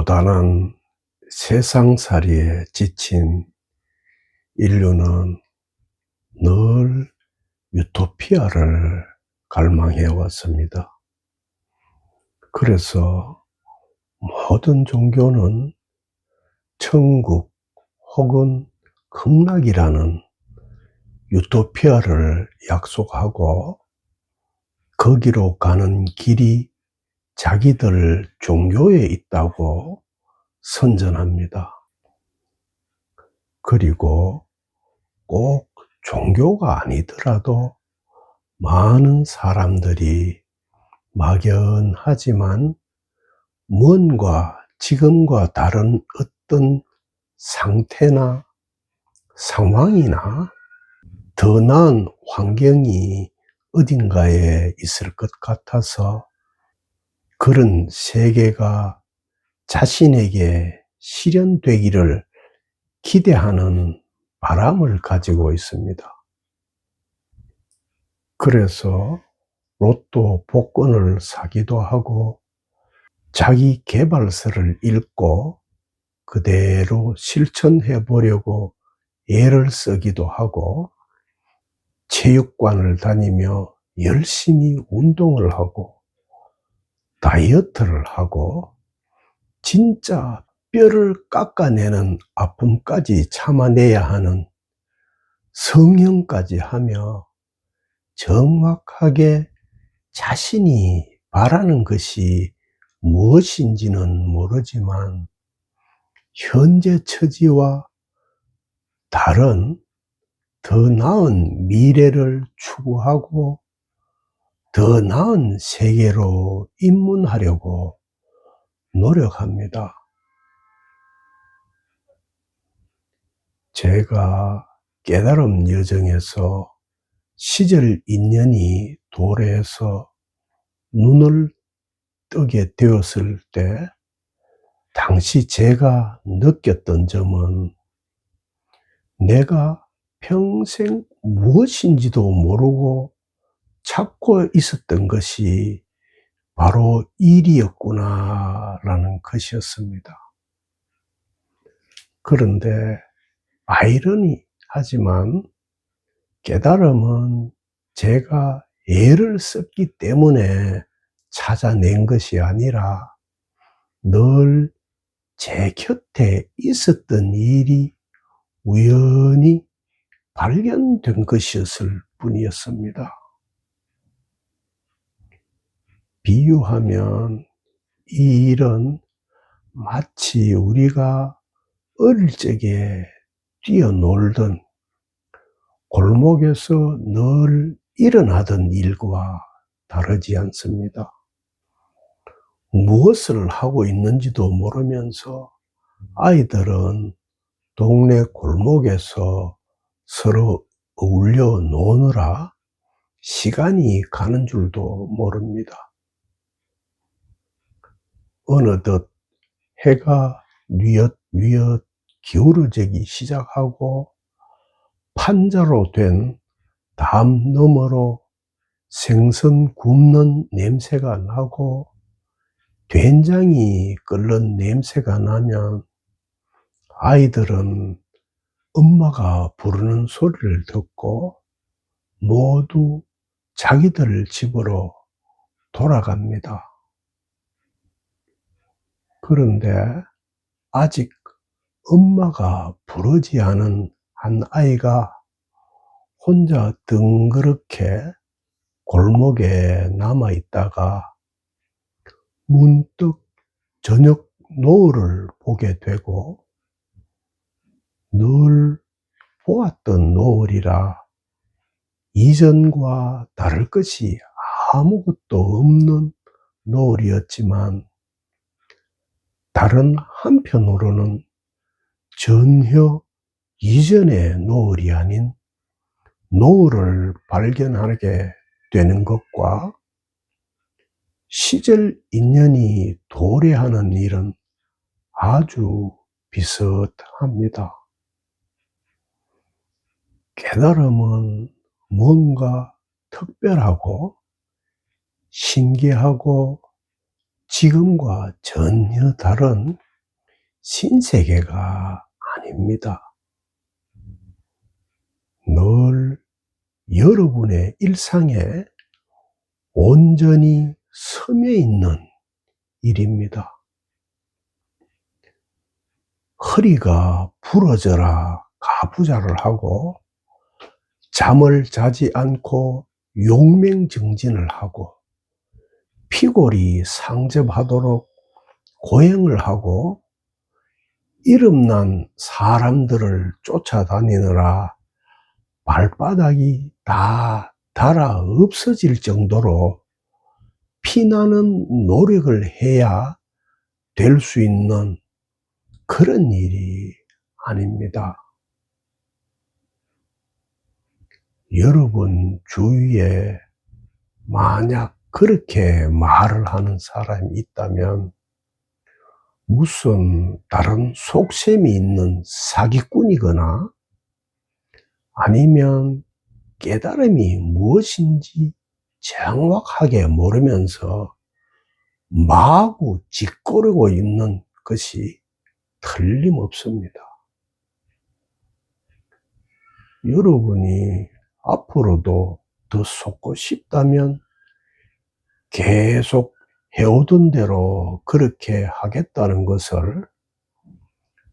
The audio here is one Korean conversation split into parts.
고단한 세상살이에 지친 인류는 늘 유토피아를 갈망해 왔습니다. 그래서 모든 종교는 천국 혹은 극락이라는 유토피아를 약속하고 거기로 가는 길이 자기들 종교에 있다고 선전합니다. 그리고 꼭 종교가 아니더라도 많은 사람들이 막연하지만 뭔가 지금과 다른 어떤 상태나 상황이나 더 나은 환경이 어딘가에 있을 것 같아서 그런 세계가 자신에게 실현되기를 기대하는 바람을 가지고 있습니다. 그래서 로또 복권을 사기도 하고 자기 계발서를 읽고 그대로 실천해 보려고 애를 쓰기도 하고 체육관을 다니며 열심히 운동을 하고 다이어트를 하고 진짜 뼈를 깎아내는 아픔까지 참아내야 하는 성형까지 하며 정확하게 자신이 바라는 것이 무엇인지는 모르지만 현재 처지와 다른 더 나은 미래를 추구하고 더 나은 세계로 입문하려고 노력합니다. 제가 깨달음 여정에서 시절 인연이 도래해서 눈을 뜨게 되었을 때 당시 제가 느꼈던 점은 내가 평생 무엇인지도 모르고 찾고 있었던 것이 바로 일이었구나라는 것이었습니다. 그런데 아이러니하지만 깨달음은 제가 애를 썼기 때문에 찾아낸 것이 아니라 늘 제 곁에 있었던 일이 우연히 발견된 것이었을 뿐이었습니다. 비유하면 이 일은 마치 우리가 어릴 적에 뛰어놀던 골목에서 늘 일어나던 일과 다르지 않습니다. 무엇을 하고 있는지도 모르면서 아이들은 동네 골목에서 서로 어울려 노느라 시간이 가는 줄도 모릅니다. 어느덧 해가 뉘엿뉘엿 기울어지기 시작하고 판자로 된 담 너머로 생선 굽는 냄새가 나고 된장이 끓는 냄새가 나면 아이들은 엄마가 부르는 소리를 듣고 모두 자기들 집으로 돌아갑니다. 그런데 아직 엄마가 부르지 않은 한 아이가 혼자 덩그렇게 골목에 남아 있다가 문득 저녁 노을을 보게 되고 늘 보았던 노을이라 이전과 다를 것이 아무것도 없는 노을이었지만 다른 한편으로는 전혀 이전의 노을이 아닌 노을을 발견하게 되는 것과 시절 인연이 도래하는 일은 아주 비슷합니다. 깨달음은 뭔가 특별하고 신기하고 지금과 전혀 다른 신세계가 아닙니다. 늘 여러분의 일상에 온전히 스며 있는 일입니다. 허리가 부러져라 가부좌를 하고 잠을 자지 않고 용맹정진을 하고 피골이 상접하도록 고행을 하고 이름난 사람들을 쫓아다니느라 발바닥이 다 닳아 없어질 정도로 피나는 노력을 해야 될 수 있는 그런 일이 아닙니다. 여러분 주위에 만약 그렇게 말을 하는 사람이 있다면 무슨 다른 속셈이 있는 사기꾼이거나 아니면 깨달음이 무엇인지 정확하게 모르면서 마구 짓거리고 있는 것이 틀림없습니다. 여러분이 앞으로도 더 속고 싶다면 계속 해오던 대로 그렇게 하겠다는 것을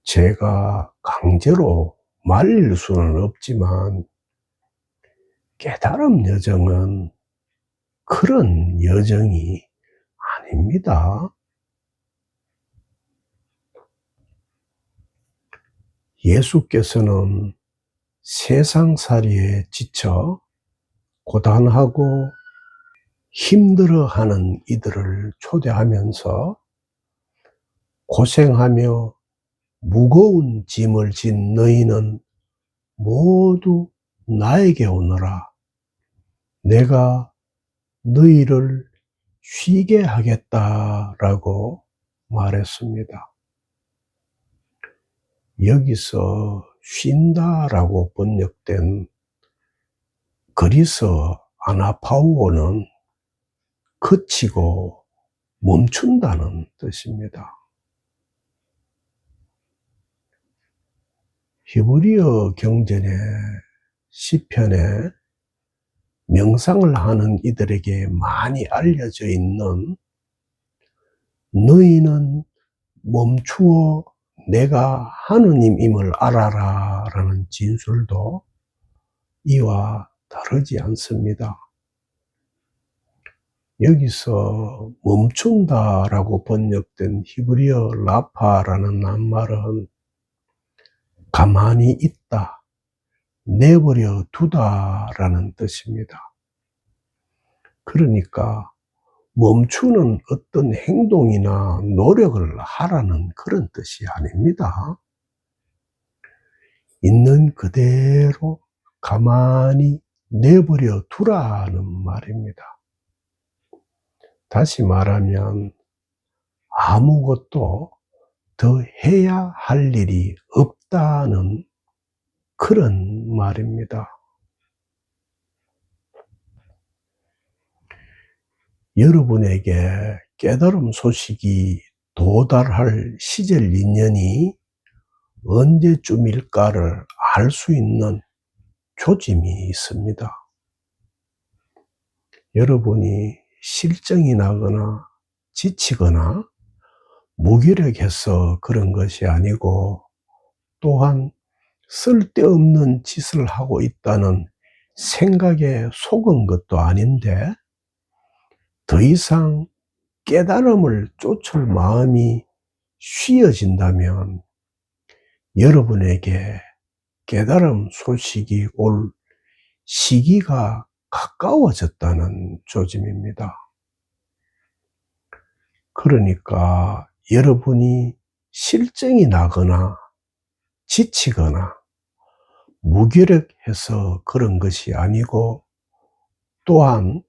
제가 강제로 말릴 수는 없지만 깨달음 여정은 그런 여정이 아닙니다. 예수께서는 세상살이에 지쳐 고단하고 힘들어하는 이들을 초대하면서 고생하며 무거운 짐을 진 너희는 모두 나에게 오너라. 내가 너희를 쉬게 하겠다라고 말했습니다. 여기서 쉰다라고 번역된 그리스 아나파우어는 그치고 멈춘다는 뜻입니다. 히브리어 경전의 시편에 명상을 하는 이들에게 많이 알려져 있는 너희는 멈추어 내가 하느님임을 알아라 라는 진술도 이와 다르지 않습니다. 여기서 멈춘다라고 번역된 히브리어 라파라는 낱말은 가만히 있다, 내버려 두다라는 뜻입니다. 그러니까 멈추는 어떤 행동이나 노력을 하라는 그런 뜻이 아닙니다. 있는 그대로 가만히 내버려 두라는 말입니다. 다시 말하면 아무것도 더 해야 할 일이 없다는 그런 말입니다. 여러분에게 깨달음 소식이 도달할 시절 인연이 언제쯤일까를 알 수 있는 조짐이 있습니다. 여러분이 실정이 나거나 지치거나 무기력해서 그런 것이 아니고 또한 쓸데없는 짓을 하고 있다는 생각에 속은 것도 아닌데 더 이상 깨달음을 쫓을 마음이 쉬어진다면 여러분에게 깨달음 소식이 올 시기가 가까워졌다는 조짐입니다. 그러니까 여러분이 실증이 나거나 지치거나 무기력해서 그런 것이 아니고 또한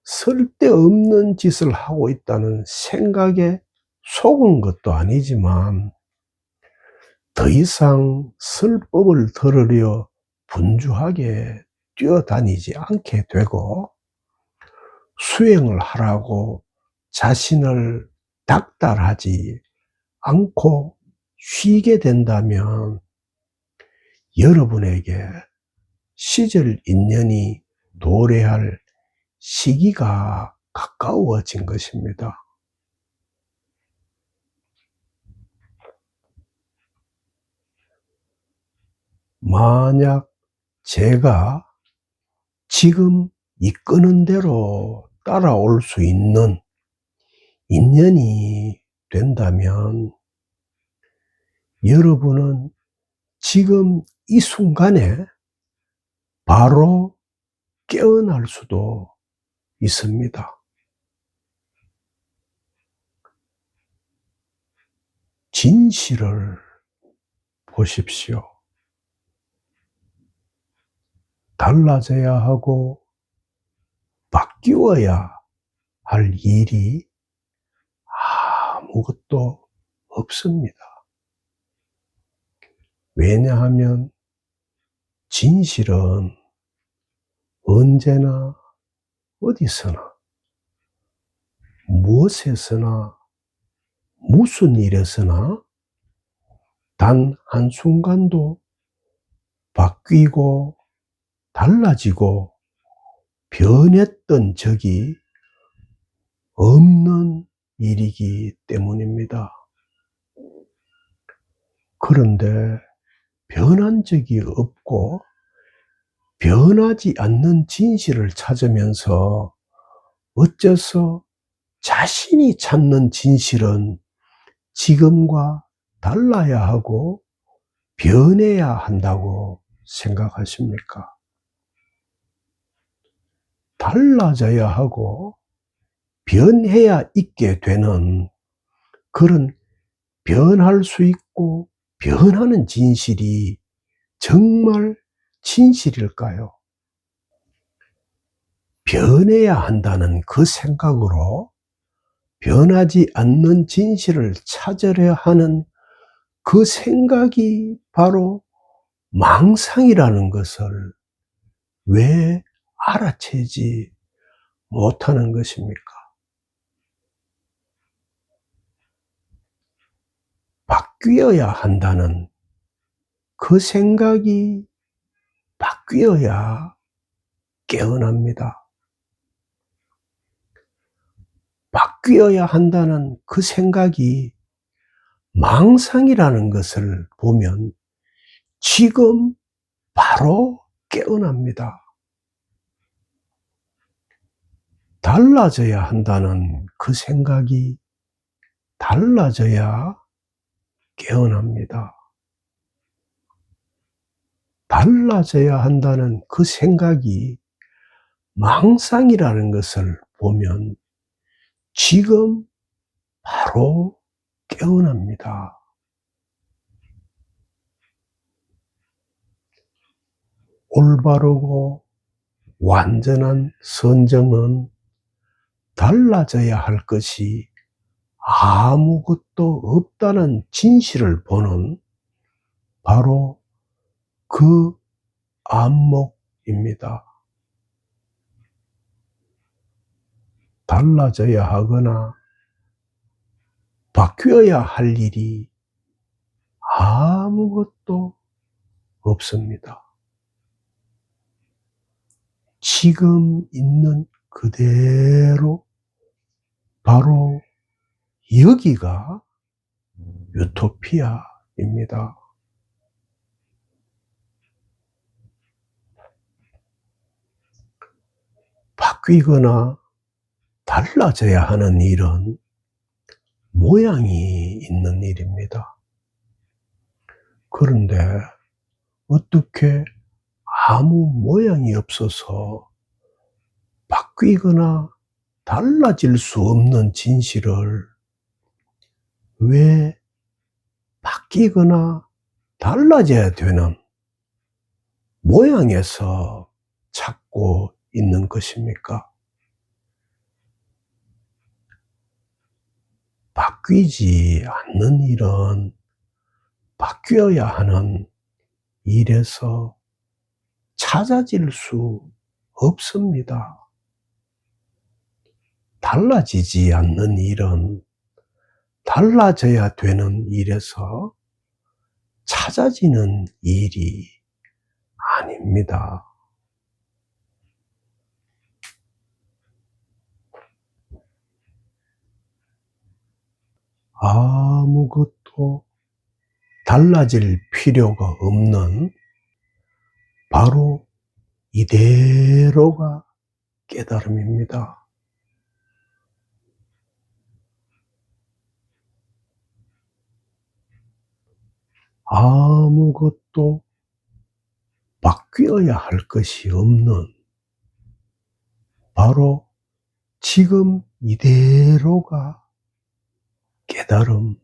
쓸데없는 짓을 하고 있다는 생각에 속은 것도 아니지만 더 이상 쓸 법을 들으려 분주하게 뛰어다니지 않게 되고 수행을 하라고 자신을 닥달하지 않고 쉬게 된다면 여러분에게 시절 인연이 도래할 시기가 가까워진 것입니다. 만약 제가 지금 이끄는 대로 따라올 수 있는 인연이 된다면 여러분은 지금 이 순간에 바로 깨어날 수도 있습니다. 진실을 보십시오. 달라져야 하고 바뀌어야 할 일이 아무것도 없습니다. 왜냐하면 진실은 언제나 어디서나 무엇에서나 무슨 일에서나 단 한순간도 바뀌고 달라지고 변했던 적이 없는 일이기 때문입니다. 그런데 변한 적이 없고 변하지 않는 진실을 찾으면서 어째서 자신이 찾는 진실은 지금과 달라야 하고 변해야 한다고 생각하십니까? 달라져야 하고 변해야 있게 되는 그런 변할 수 있고 변하는 진실이 정말 진실일까요? 변해야 한다는 그 생각으로 변하지 않는 진실을 찾으려 하는 그 생각이 바로 망상이라는 것을 왜 알아채지 못하는 것입니까? 바뀌어야 한다는 그 생각이 바뀌어야 깨어납니다. 바뀌어야 한다는 그 생각이 망상이라는 것을 보면 지금 바로 깨어납니다. 달라져야 한다는 그 생각이 달라져야 깨어납니다. 달라져야 한다는 그 생각이 망상이라는 것을 보면 지금 바로 깨어납니다. 올바르고 완전한 선정은 달라져야 할 것이 아무것도 없다는 진실을 보는 바로 그 안목입니다. 달라져야 하거나 바뀌어야 할 일이 아무것도 없습니다. 지금 있는 그대로 바로 여기가 유토피아입니다. 바뀌거나 달라져야 하는 일은 모양이 있는 일입니다. 그런데 어떻게 아무 모양이 없어서 바뀌거나 달라질 수 없는 진실을 왜 바뀌거나 달라져야 되는 모양에서 찾고 있는 것입니까? 바뀌지 않는 일은 바뀌어야 하는 일에서 찾아질 수 없습니다. 달라지지 않는 일은 달라져야 되는 일에서 찾아지는 일이 아닙니다. 아무것도 달라질 필요가 없는 바로 이대로가 깨달음입니다. 아무것도 바뀌어야 할 것이 없는 바로 지금 이대로가 깨달음입니다.